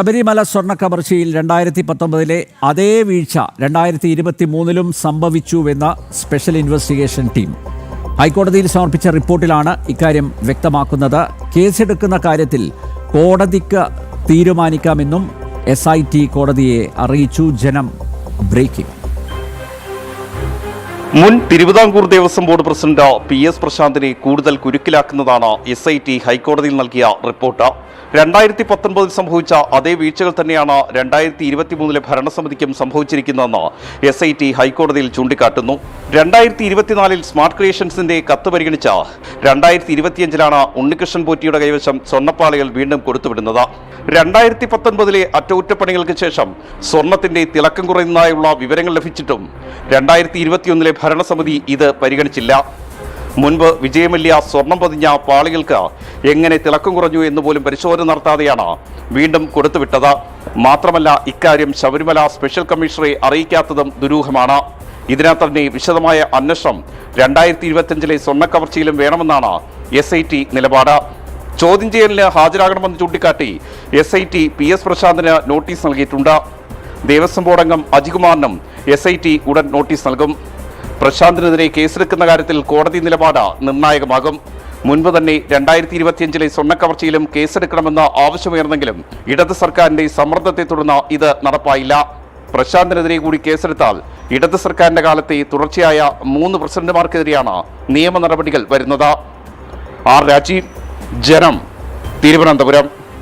ശബരിമല സ്വർണ്ണ കവർച്ചയിൽ 2019 അതേ വീഴ്ച 2023 സംഭവിച്ചുവെന്ന സ്പെഷ്യൽ ഇൻവെസ്റ്റിഗേഷൻ ടീം ഹൈക്കോടതിയിൽ സമർപ്പിച്ച റിപ്പോർട്ടിലാണ് ഇക്കാര്യം വ്യക്തമാക്കുന്നത്. കേസെടുക്കുന്ന കാര്യത്തിൽ കോടതിക്ക് തീരുമാനിക്കാമെന്നും SIT കോടതിയെ അറിയിച്ചു. ജനം ബ്രേക്കിംഗ്. മുൻ Thiruvithamkoor Devaswom board president PS പ്രശാന്തിനെ കൂടുതൽ കുരുക്കിലാക്കുന്നതാണ് SIT ഹൈക്കോടതിയിൽ നൽകിയ റിപ്പോർട്ട്. 2019 സംഭവിച്ച അതേ വീഴ്ചകൾ തന്നെയാണ് 2023 ഭരണസമിതിക്കും സംഭവിച്ചിരിക്കുന്നതെന്ന് SIT ഹൈക്കോടതിയിൽ ചൂണ്ടിക്കാട്ടുന്നു. 2024 സ്മാർട്ട് ക്രിയേഷൻസിന്റെ കത്ത് പരിഗണിച്ച 2025 ഉണ്ണികൃഷ്ണൻ പോറ്റിയുടെ കൈവശം സ്വർണ്ണപ്പാളികൾ വീണ്ടും കൊടുത്തുവിടുന്നത്. 2019 അറ്റകുറ്റപ്പണികൾക്ക് ശേഷം സ്വർണത്തിന്റെ തിളക്കം കുറയുന്നതായുള്ള വിവരങ്ങൾ ലഭിച്ചിട്ടും 2021 ഭരണസമിതി ഇത് പരിഗണിച്ചില്ല. മുൻപ് വിജയമല്യ സ്വർണം പതിഞ്ഞ പാളികൾക്ക് എങ്ങനെ തിളക്കം കുറഞ്ഞു എന്നുപോലും പരിശോധന നടത്താതെയാണ് വീണ്ടും കൊടുത്തുവിട്ടത്. മാത്രമല്ല, ഇക്കാര്യം ശബരിമല സ്പെഷ്യൽ കമ്മീഷണറെ അറിയിക്കാത്തതും ദുരൂഹമാണ്. ഇതിനാൽ തന്നെ വിശദമായ അന്വേഷണം 2025 സ്വർണ്ണക്കവർച്ചയിലും വേണമെന്നാണ് SIT നിലപാട്. ചോദ്യം ചെയ്യലിന് ഹാജരാകണമെന്ന് ചൂണ്ടിക്കാട്ടി SIT PS പ്രശാന്തിന് നോട്ടീസ് നൽകിയിട്ടുണ്ട്. ദേവസ്വം ബോർഡ് അംഗം അജികുമാറിനും SIT ഉടൻ നോട്ടീസ് നൽകും. പ്രശാന്തിനെതിരെ കേസെടുക്കുന്ന കാര്യത്തിൽ കോടതി നിലപാട് നിർണായകമാകും. മുൻപ് തന്നെ 2025 സ്വർണ്ണക്കവർച്ചയിലും കേസെടുക്കണമെന്ന ആവശ്യമുയർന്നെങ്കിലും ഇടത് സർക്കാരിന്റെ സമ്മർദ്ദത്തെ തുടർന്ന് ഇത് നടപ്പായില്ല. പ്രശാന്തിനെതിരെ കൂടി കേസെടുത്താൽ ഇടത് സർക്കാരിന്റെ കാലത്തെ തുടർച്ചയായ 3 പ്രസിഡന്റുമാർക്കെതിരെയാണ് നിയമ നടപടികൾ വരുന്നത്. R. രാജീവ്, ജനം, തിരുവനന്തപുരം.